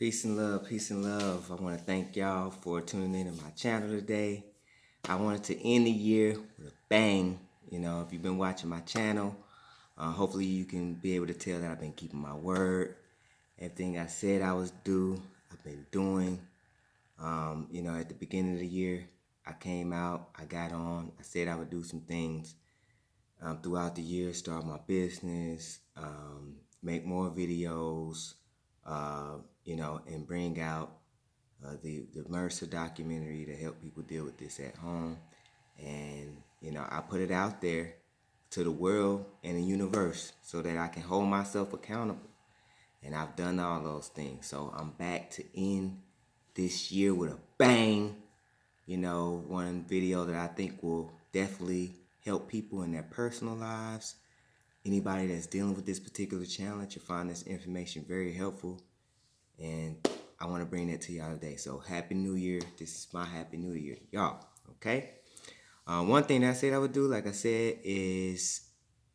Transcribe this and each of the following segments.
Peace and love, peace and love. I want to thank y'all for tuning in to my channel today. I wanted to end the year with a bang. You know, if you've been watching my channel, hopefully you can be able to tell that I've been keeping my word. Everything I said I was due, I've been doing. You know, at the beginning of the year, I came out, I got on, I said I would do some things throughout the year, start my business, make more videos, you know, and bring out the Mrsa documentary to help people deal with this at home. And, you know, I put it out there to the world and the universe so that I can hold myself accountable. And I've done all those things. So I'm back to end this year with a bang. You know, one video that I think will definitely help people in their personal lives. Anybody that's dealing with this particular challenge, you'll find this information very helpful. And I want to bring that to y'all today. So Happy New Year. This is my Happy New Year to y'all. Okay? One thing that I said I would do, like I said, is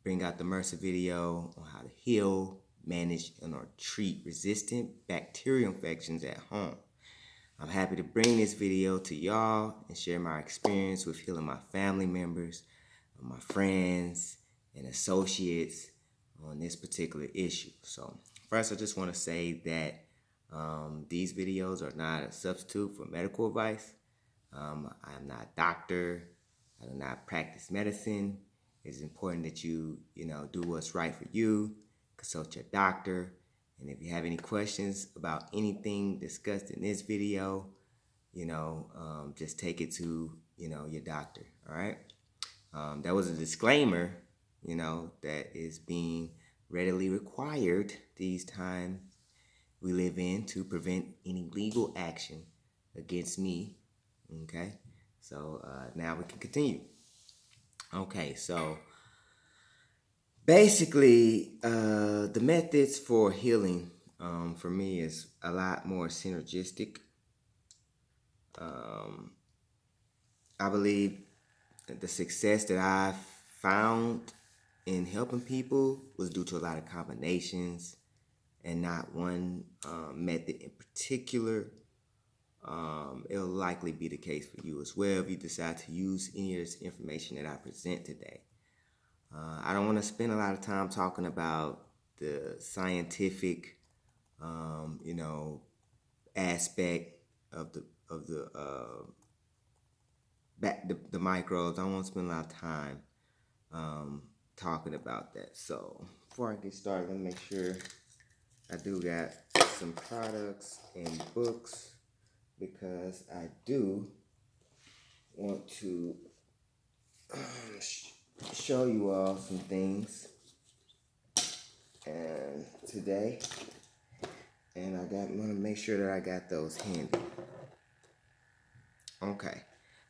bring out the Mrsa video on how to heal, manage, and/or treat resistant bacterial infections at home. I'm happy to bring this video to y'all and share my experience with healing my family members, my friends, and associates on this particular issue. So first, I just want to say that these videos are not a substitute for medical advice. I'm not a doctor. I do not practice medicine. It's important that you do what's right for you. Consult your doctor. And if you have any questions about anything discussed in this video, just take it to, your doctor, all right? That was a disclaimer, that is being readily required these times we live in to prevent any legal action against me, okay? So now we can continue. Okay, so basically, the methods for healing for me is a lot more synergistic. I believe that the success that I've found in helping people was due to a lot of combinations and not one method in particular. It'll likely be the case for you as well if you decide to use any of this information that I present today. I don't want to spend a lot of time talking about the scientific, aspect of the microbes. I don't want to spend a lot of time talking about that. So before I get started, let me make sure I do got some products and books, because I do want to show you all some things and today, and I want to make sure that I got those handy. Okay,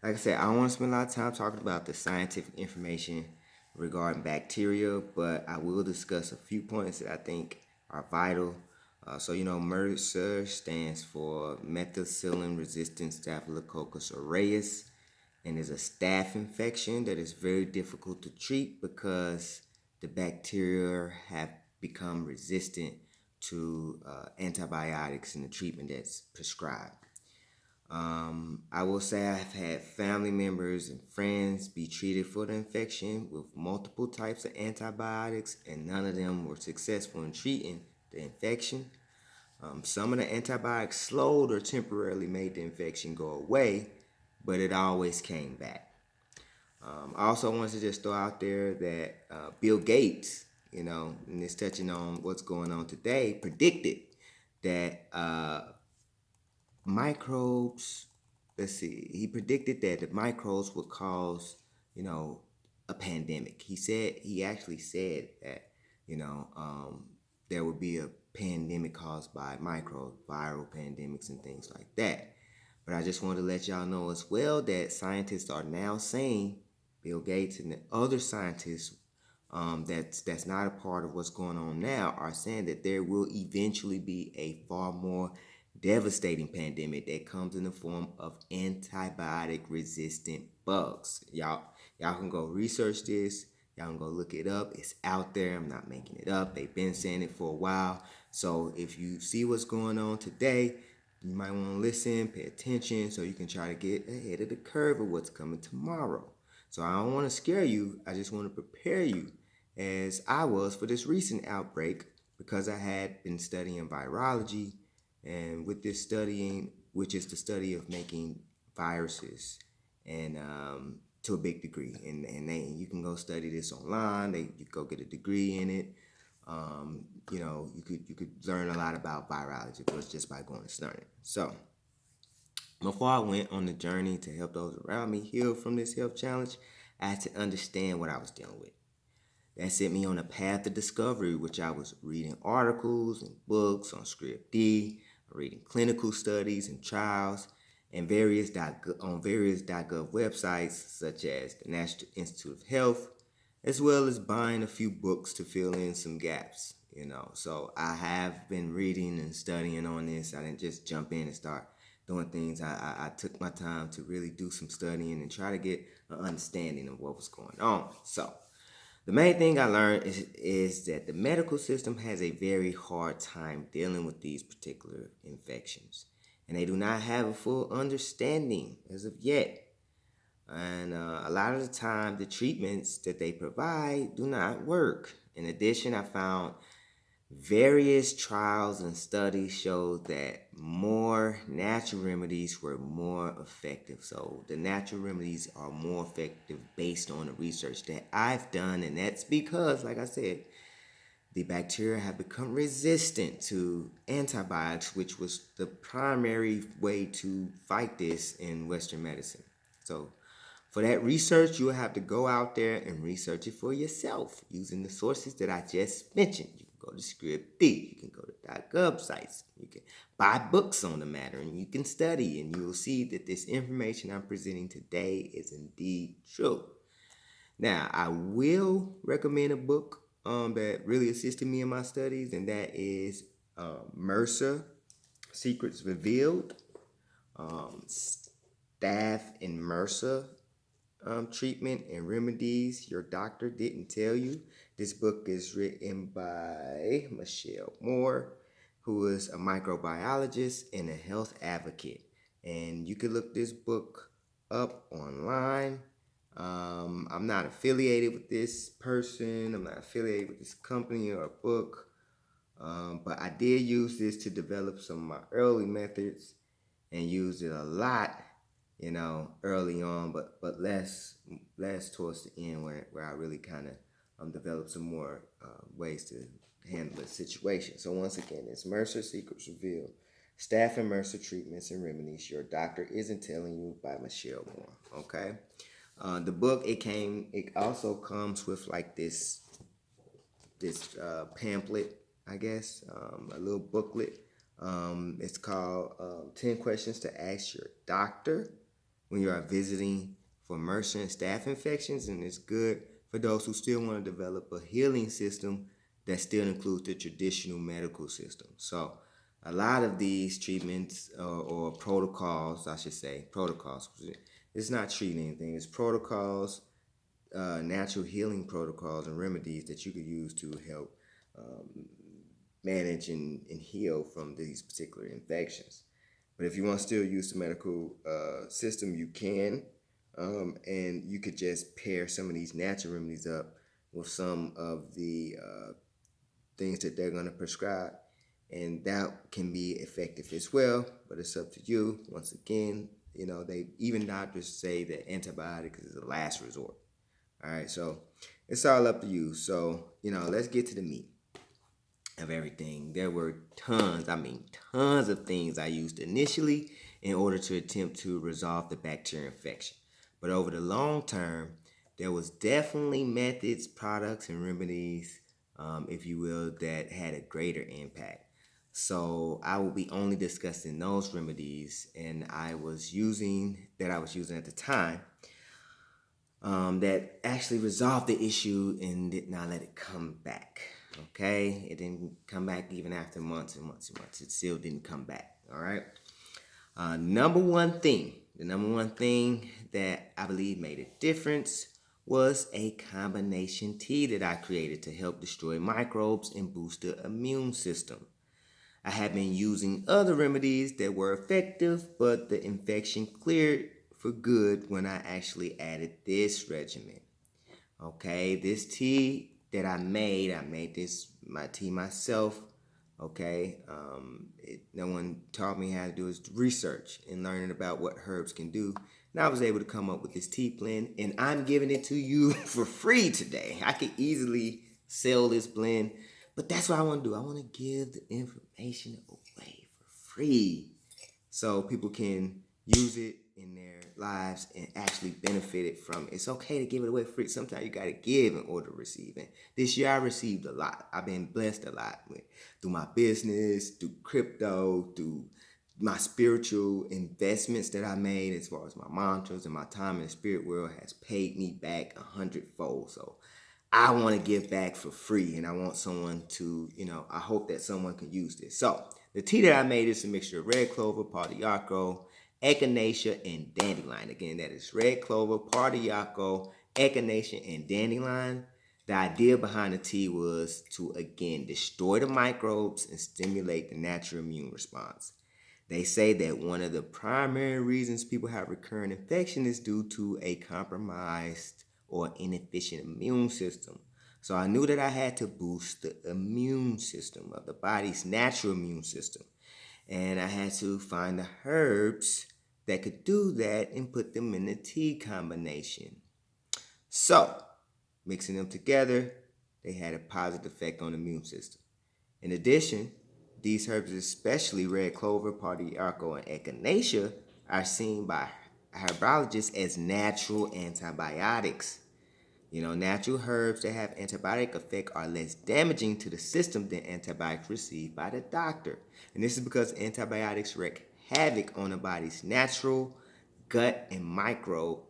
like I said, I don't want to spend a lot of time talking about the scientific information regarding bacteria, but I will discuss a few points that I think are vital. So MRSA stands for methicillin-resistant Staphylococcus aureus, and is a staph infection that is very difficult to treat because the bacteria have become resistant to antibiotics and the treatment that's prescribed. I will say I've had family members and friends be treated for the infection with multiple types of antibiotics, and none of them were successful in treating the infection. Some of the antibiotics slowed or temporarily made the infection go away, but it always came back. I also want to just throw out there that Bill Gates, and it's touching on what's going on today, predicted that microbes, he predicted that the microbes would cause, a pandemic. He actually said that, there would be a pandemic caused by microbes, viral pandemics and things like that. But I just wanted to let y'all know as well that scientists are now saying, Bill Gates and the other scientists that's not a part of what's going on now, are saying that there will eventually be a far more devastating pandemic that comes in the form of antibiotic resistant bugs. Y'all can go research this. Y'all can go look it up. It's out there. I'm not making it up. They've been saying it for a while. So if you see what's going on today, you might want to listen, pay attention, so you can try to get ahead of the curve of what's coming tomorrow. So I don't want to scare you. I just want to prepare you as I was for this recent outbreak, because I had been studying virology, and with this studying, which is the study of making viruses, and to a big degree, and you can go study this online. You go get a degree in it. You could learn a lot about virology just by going and studying. So before I went on the journey to help those around me heal from this health challenge, I had to understand what I was dealing with. That set me on a path of discovery, which I was reading articles and books on Script D, reading clinical studies and trials, and on various .gov websites such as the National Institute of Health, as well as buying a few books to fill in some gaps. So I have been reading and studying on this. I didn't just jump in and start doing things. I took my time to really do some studying and try to get an understanding of what was going on. So the main thing I learned is that the medical system has a very hard time dealing with these particular infections, and they do not have a full understanding as of yet. And a lot of the time, the treatments that they provide do not work. In addition, I found various trials and studies showed that more natural remedies were more effective. So the natural remedies are more effective based on the research that I've done. And that's because, like I said, the bacteria have become resistant to antibiotics, which was the primary way to fight this in Western medicine. So for that research, you'll have to go out there and research it for yourself using the sources that I just mentioned. You can go to Script D, you can go to .gov sites, you can buy books on the matter, and you can study, and you'll see that this information I'm presenting today is indeed true. Now, I will recommend a book that really assisted me in my studies, and that is Mrsa Secrets Revealed, Staph and Mrsa Treatment and Remedies Your Doctor Didn't Tell You. This book is written by Michelle Moore, who is a microbiologist and a health advocate. And you can look this book up online. I'm not affiliated with this person. I'm not affiliated with this company or book. But I did use this to develop some of my early methods and used it a lot, early on, but less towards the end where I really kind of developed some more ways to handle the situation. So once again, it's Mrsa Secrets Revealed, Staph and Mrsa Treatments and Remedies Your Doctor Isn't Telling You by Michelle Moore. Okay. The book, it also comes with like this pamphlet, I guess, a little booklet. It's called 10 Questions to Ask Your Doctor when you are visiting for MRSA and staph infections, and it's good for those who still want to develop a healing system that still includes the traditional medical system. So a lot of these treatments or protocols, I should say, it's not treating anything, it's protocols, natural healing protocols and remedies that you could use to help manage and heal from these particular infections. But if you want to still use the medical system, you can. And you could just pair some of these natural remedies up with some of the things that they're going to prescribe. And that can be effective as well, but it's up to you. Once again, even doctors say that antibiotics is a last resort. All right, so it's all up to you. So, let's get to the meat of everything. There were tons of things I used initially in order to attempt to resolve the bacterial infection. But over the long term, there was definitely methods, products, and remedies, if you will, that had a greater impact. So I will be only discussing those remedies I was using at the time, that actually resolved the issue and did not let it come back. Okay, it didn't come back even after months and months and months. It still didn't come back. All right. The number one thing that I believe made a difference was a combination tea that I created to help destroy microbes and boost the immune system. I had been using other remedies that were effective, but the infection cleared for good when I actually added this regimen. Okay, this tea that I made this my tea myself. Okay, no one taught me how to do is research and learning about what herbs can do. And I was able to come up with this tea blend, and I'm giving it to you for free today. I could easily sell this blend, but that's what I want to do. I want to give the information away for free so people can use it in their lives and actually benefit it from it. It's okay to give it away free. Sometimes you got to give in order to receive it. This year I received a lot. I've been blessed a lot through my business, through crypto, through my spiritual investments that I made, as far as my mantras and my time in the spirit world has paid me back 100-fold. So I want to give back for free, and I want someone to, I hope that someone can use this. So the tea that I made is a mixture of red clover, pardiaco, echinacea, and dandelion. Again, that is red clover, pardiaco, echinacea, and dandelion. The idea behind the tea was to, again, destroy the microbes and stimulate the natural immune response. They say that one of the primary reasons people have recurrent infection is due to a compromised or inefficient immune system. So I knew that I had to boost the immune system of the body's natural immune system. And I had to find the herbs that could do that and put them in the tea combination. So, mixing them together, they had a positive effect on the immune system. In addition, these herbs, especially red clover, pardiaco, and echinacea, are seen by herbologists as natural antibiotics. Natural herbs that have antibiotic effect are less damaging to the system than antibiotics received by the doctor. And this is because antibiotics wreak havoc on the body's natural gut and micro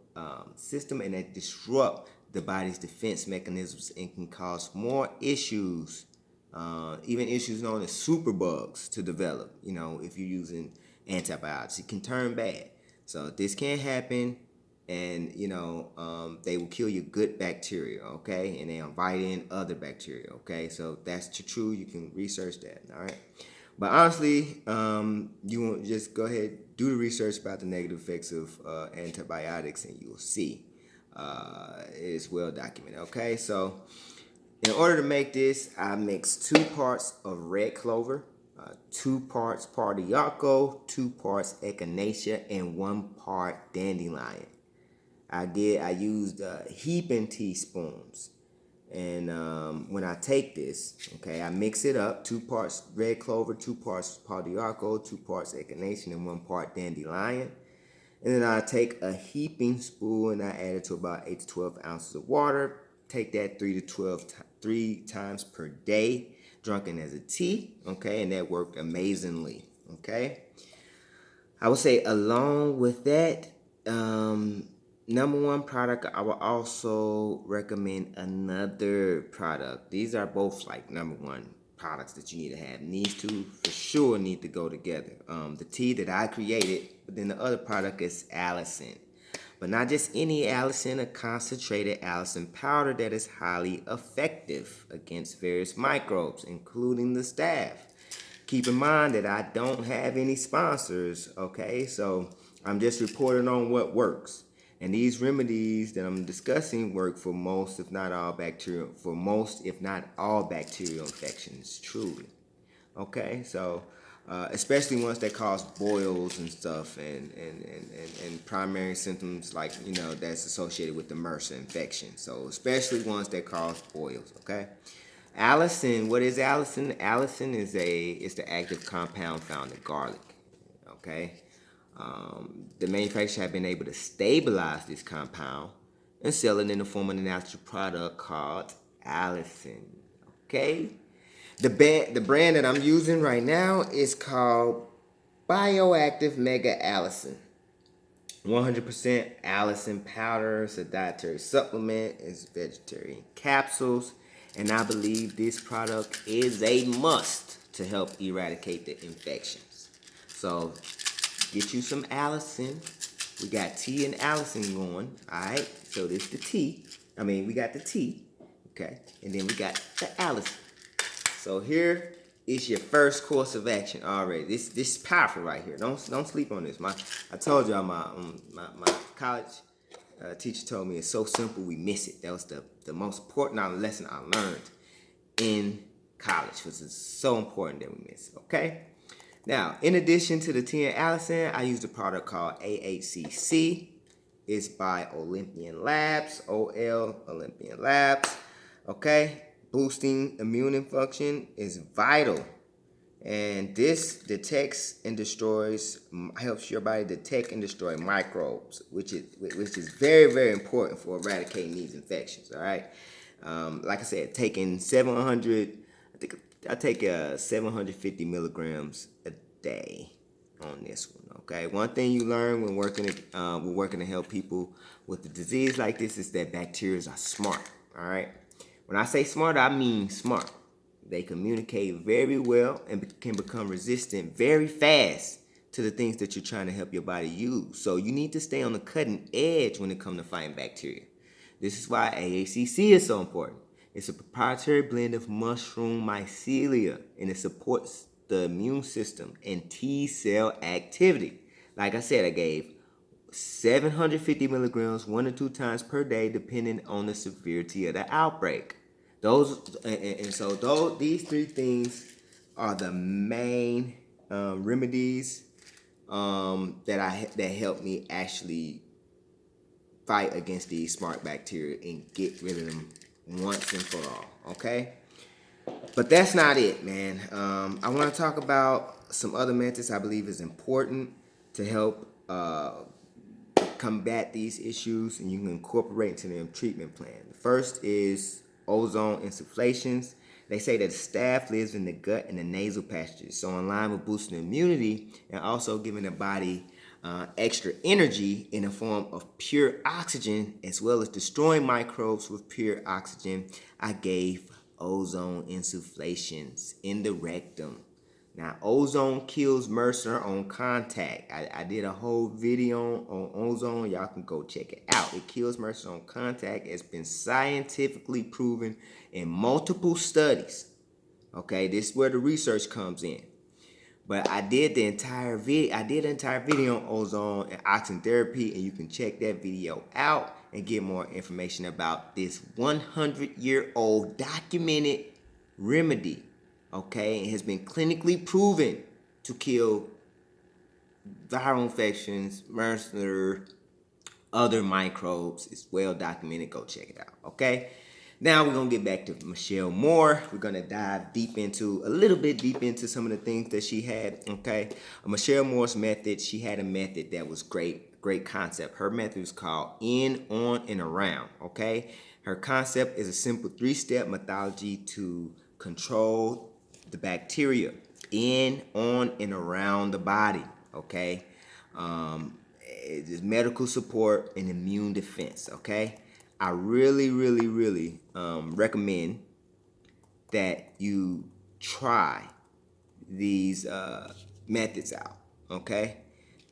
system, and they disrupt the body's defense mechanisms and can cause more issues, even issues known as superbugs, to develop. If you're using antibiotics, it can turn bad. So this can happen, and they will kill your good bacteria, okay, and they invite in other bacteria, okay. So that's true. You can research that, all right. But honestly, you want just go ahead, do the research about the negative effects of antibiotics, and you'll see it's well documented, okay. So in order to make this, I mixed 2 parts of red clover, 2 parts pardiaco, 2 parts echinacea, and 1 part dandelion. I used heaping teaspoons. And when I take this, okay, I mix it up, 2 parts red clover, 2 parts pardiaco, 2 parts echinacea, and 1 part dandelion. And then I take a heaping spoon and I add it to about 8 to 12 ounces of water. Take that 3 times per day, drunken as a tea, okay, and that worked amazingly, okay. I would say along with that, number 1 product, I would also recommend another product. These are both like number 1 products that you need to have. And these 2 for sure need to go together. The tea that I created, but then the other product is allicin. But not just any allicin, a concentrated allicin powder that is highly effective against various microbes, including the staph. Keep in mind that I don't have any sponsors, okay? So I'm just reporting on what works. And these remedies that I'm discussing work for most, if not all, bacterial infections, truly. Okay, so especially ones that cause boils and stuff, and primary symptoms like that's associated with the Mrsa infection. So especially ones that cause boils. Okay. Allicin, what is allicin? Allicin is the active compound found in garlic. Okay. The manufacturer have been able to stabilize this compound and sell it in the form of a natural product called allicin. Okay. The brand that I'm using right now is called Bioactive Mega Allicin. 100% allicin powder. It's a dietary supplement. It's vegetarian capsules. And I believe this product is a must to help eradicate the infections. So get you some allicin. We got tea and allicin going. Alright. So this is the tea. We got the tea. Okay. And then we got the allicin. So here it's your first course of action already. This is powerful right here. Don't sleep on this. I told y'all my college teacher told me it's so simple we miss it. That was the most important lesson I learned in college, which is so important that we miss it. Okay. Now, in addition to the tea and allicin, I used a product called AHCC. It's by Olympian Labs, Olympian Labs. Okay, boosting immune function is vital, and this detects and destroys, helps your body detect and destroy microbes, which is very, very important for eradicating these infections. All right, like I said, taking 700, I think I take 750 milligrams a day on this one. Okay, one thing you learn when working to help people with a disease like this is that bacteria are smart. All right, when I say smart, I mean smart. They communicate very well and can become resistant very fast to the things that you're trying to help your body use. So you need to stay on the cutting edge when it comes to fighting bacteria. This is why AACC is so important. It's a proprietary blend of mushroom mycelia, and it supports the immune system and T cell activity. Like I said, I gave 750 milligrams 1 or 2 times per day, depending on the severity of the outbreak. These 3 things are the main remedies that help me actually fight against these smart bacteria and get rid of them once and for all. Okay. But that's not it, man. I want to talk about some other methods I believe is important to help combat these issues, and you can incorporate into their treatment plan. The first is ozone insufflations. They say that staph lives in the gut and the nasal passages, so in line with boosting immunity and also giving the body extra energy in the form of pure oxygen, as well as destroying microbes with pure oxygen, I gave ozone insufflations in the rectum. Now, ozone kills Mrsa on contact. I did a whole video on ozone. Y'all can go check it out. It kills Mrsa on contact. It's been scientifically proven in multiple studies. Okay, this is where the research comes in. But I did the entire video. On ozone and oxygen therapy, and you can check that video out and get more information about this 100-year-old documented remedy. Okay, it has been clinically proven to kill viral infections, MRSA, other microbes. It's well documented. Go check it out. Okay. Now we're gonna get back to Michelle Moore. We're gonna dive a little bit deep into some of the things that she had. Okay, Michelle Moore's method. She had a method that was great concept. Her method is called in, on, and around. Okay, her concept is a simple 3-step methodology to control the bacteria in, on, and around the body. Okay, it is medical support and immune defense. Okay. I really recommend that you try these methods out. Okay,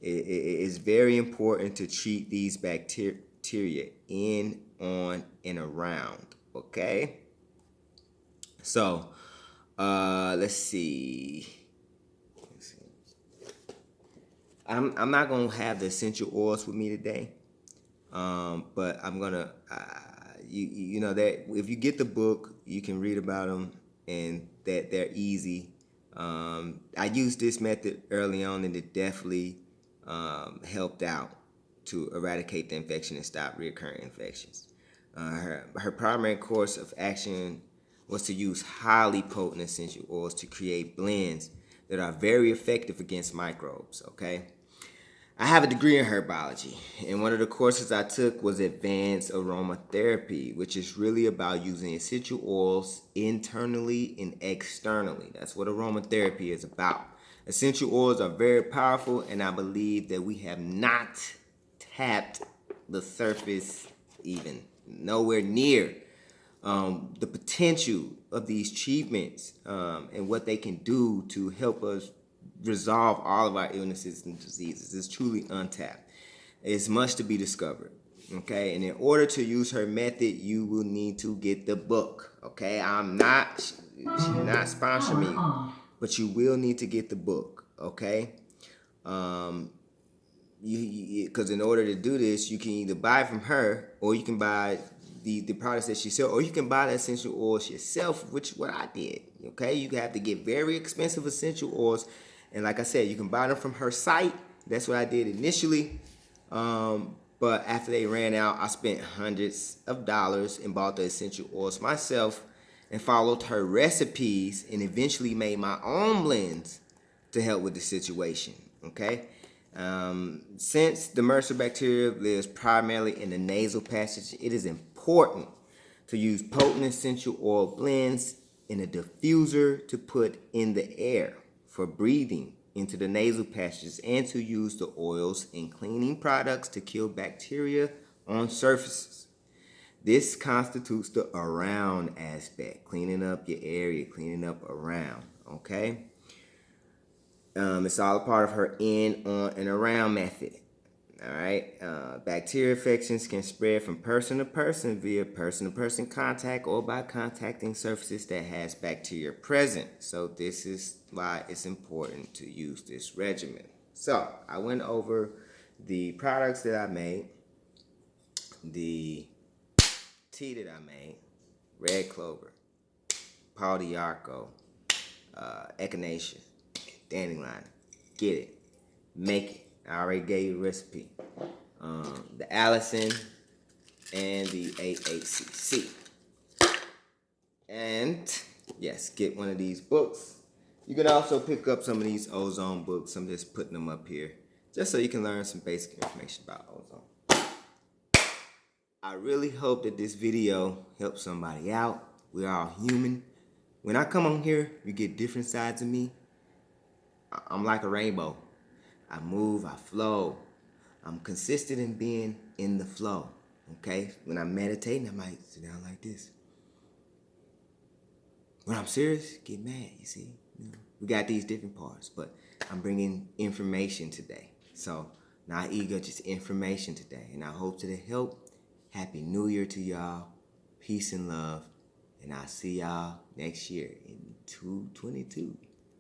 it is very important to treat these bacteria in, on, and around. Okay, so let's see. I'm not gonna have the essential oils with me today. But I'm gonna, you know that if you get the book, you can read about them, and that they're easy. I used this method early on, and it definitely helped out to eradicate the infection and stop recurring infections. Her primary course of action was to use highly potent essential oils to create blends that are very effective against microbes. Okay. I have a degree in herbology, and one of the courses I took was advanced aromatherapy, which is really about using essential oils internally and externally. That's what aromatherapy is about. Essential oils are very powerful, and I believe that we have not tapped the surface even, nowhere near the potential of these treatments and what they can do to help us resolve all of our illnesses and diseases. It's truly untapped. It's much to be discovered. Okay, and in order to use her method, you will need to get the book. Okay, she's not sponsoring me but you will need to get the book, okay? Because in order to do this, you can either buy it from her, or you can buy the products that she sells, or you can buy the essential oils yourself, which is what I did. Okay, you have to get very expensive essential oils, and like I said, you can buy them from her site. That's what I did initially. But after they ran out, I spent hundreds of dollars and bought the essential oils myself, and followed her recipes, and eventually made my own blends to help with the situation. Okay. Since the Mrsa bacteria lives primarily in the nasal passage, it is important to use potent essential oil blends in a diffuser to put in the air for breathing into the nasal passages, and to use the oils in cleaning products to kill bacteria on surfaces. This constitutes the around aspect, cleaning up your area, cleaning up around, okay? It's all a part of her in, on, and around method. All right. Bacteria infections can spread from person to person via person-to-person contact, or by contacting surfaces that has bacteria present. So this is why it's important to use this regimen. So I went over the products that I made, the tea that I made, red clover, pau d'arco, echinacea, dandelion. Get it, make it. I already gave you the recipe. The Allison and the AHCC. And yes, get one of these books. You can also pick up some of these ozone books. I'm just putting them up here just so you can learn some basic information about ozone. I really hope that this video helps somebody out. We're all human. When I come on here, you get different sides of me. I'm like a rainbow. I move, I flow. I'm consistent in being in the flow, okay? When I'm meditating, I might sit down like this. When I'm serious, get mad, you see? We got these different parts, but I'm bringing information today. So, not ego, just information today. And I hope to help. Happy New Year to y'all. Peace and love. And I'll see y'all next year in 2022.